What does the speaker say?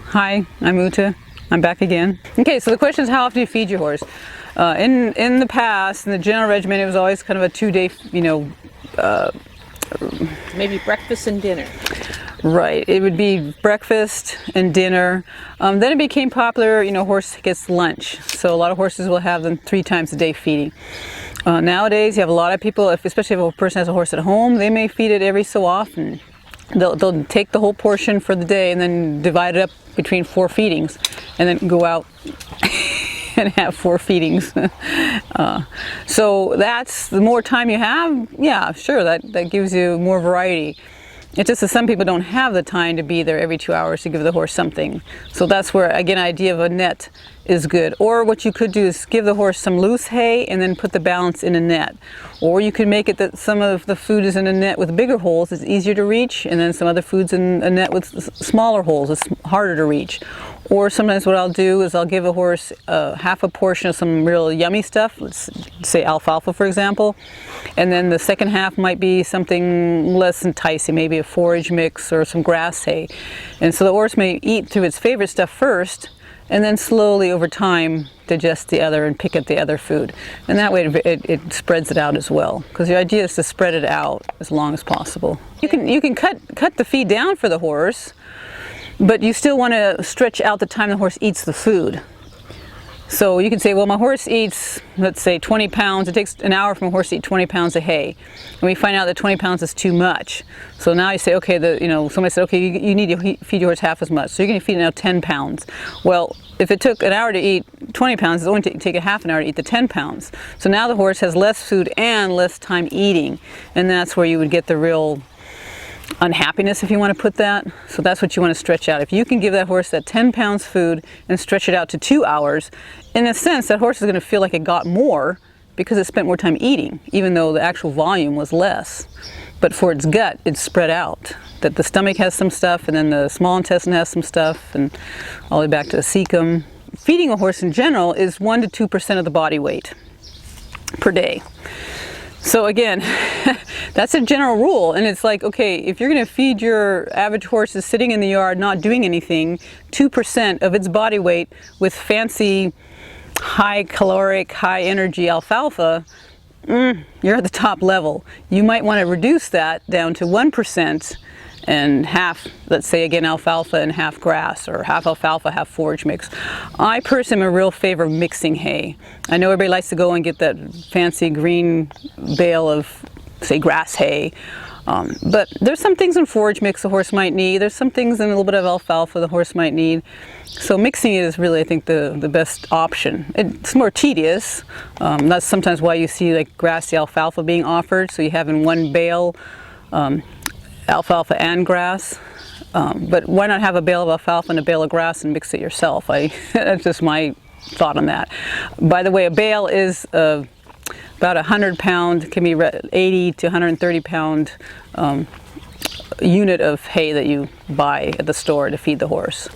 Hi, I'm Ute. I'm back again. Okay, so the question is, how often do you feed your horse? In the past, in the general regimen, it was always kind of a 2-day, maybe breakfast and dinner. Right, it would be breakfast and dinner. Then it became popular, horse gets lunch. So a lot of horses will have them 3 times a day feeding. Nowadays, you have a lot of people, especially if a person has a horse at home, they may feed it every so often. They'll take the whole portion for the day and then divide it up between 4 feedings and then go out and have 4 feedings. So that's, the more time you have, yeah, sure, that gives you more variety. It's just that some people don't have the time to be there every 2 hours to give the horse something. So that's where, again, idea of a net is good. Or what you could do is give the horse some loose hay and then put the balance in a net. Or you can make it that some of the food is in a net with bigger holes, it's easier to reach, and then some other food's in a net with smaller holes, it's harder to reach. Or sometimes what I'll do is I'll give a horse half a portion of some real yummy stuff, let's say alfalfa for example, and then the second half might be something less enticing, maybe a forage mix or some grass hay. And so the horse may eat through its favorite stuff first, and then slowly over time digest the other and pick at the other food. And that way it spreads it out as well, because the idea is to spread it out as long as possible. You can cut the feed down for the horse, but you still want to stretch out the time the horse eats the food. So you can say, well, my horse eats, let's say 20 pounds, it takes an hour for a horse to eat 20 pounds of hay. And we find out that 20 pounds is too much. So now you say, okay, somebody said, okay, you need to feed your horse half as much. So you're going to feed it now 10 pounds. Well, if it took an hour to eat 20 pounds, it's only take a half an hour to eat the 10 pounds. So now the horse has less food and less time eating. And that's where you would get the real unhappiness, if you want to put that. So that's what you want to stretch out. If you can give that horse that 10 pounds food and stretch it out to 2 hours, in a sense that horse is going to feel like it got more because it spent more time eating, even though the actual volume was less. But for its gut, it's spread out. That the stomach has some stuff, and then the small intestine has some stuff, and all the way back to the cecum. Feeding a horse in general is 1 to 2% of the body weight per day. So again, that's a general rule, and it's like, okay, if you're going to feed your average horse that's sitting in the yard not doing anything, 2% of its body weight with fancy, high caloric, high energy alfalfa, you're at the top level. You might want to reduce that down to 1% and half, let's say again, alfalfa and half grass, or half alfalfa, half forage mix. I personally am a real favor of mixing hay. I know everybody likes to go and get that fancy green bale of, say, grass hay, but there's some things in forage mix the horse might need. There's some things in a little bit of alfalfa the horse might need. So mixing it is really, I think, the best option. It's more tedious. That's sometimes why you see like grassy alfalfa being offered. So you have in one bale alfalfa and grass, but why not have a bale of alfalfa and a bale of grass and mix it yourself? That's just my thought on that. By the way, a bale is about 100 pound, can be 80 to 130 pound unit of hay that you buy at the store to feed the horse.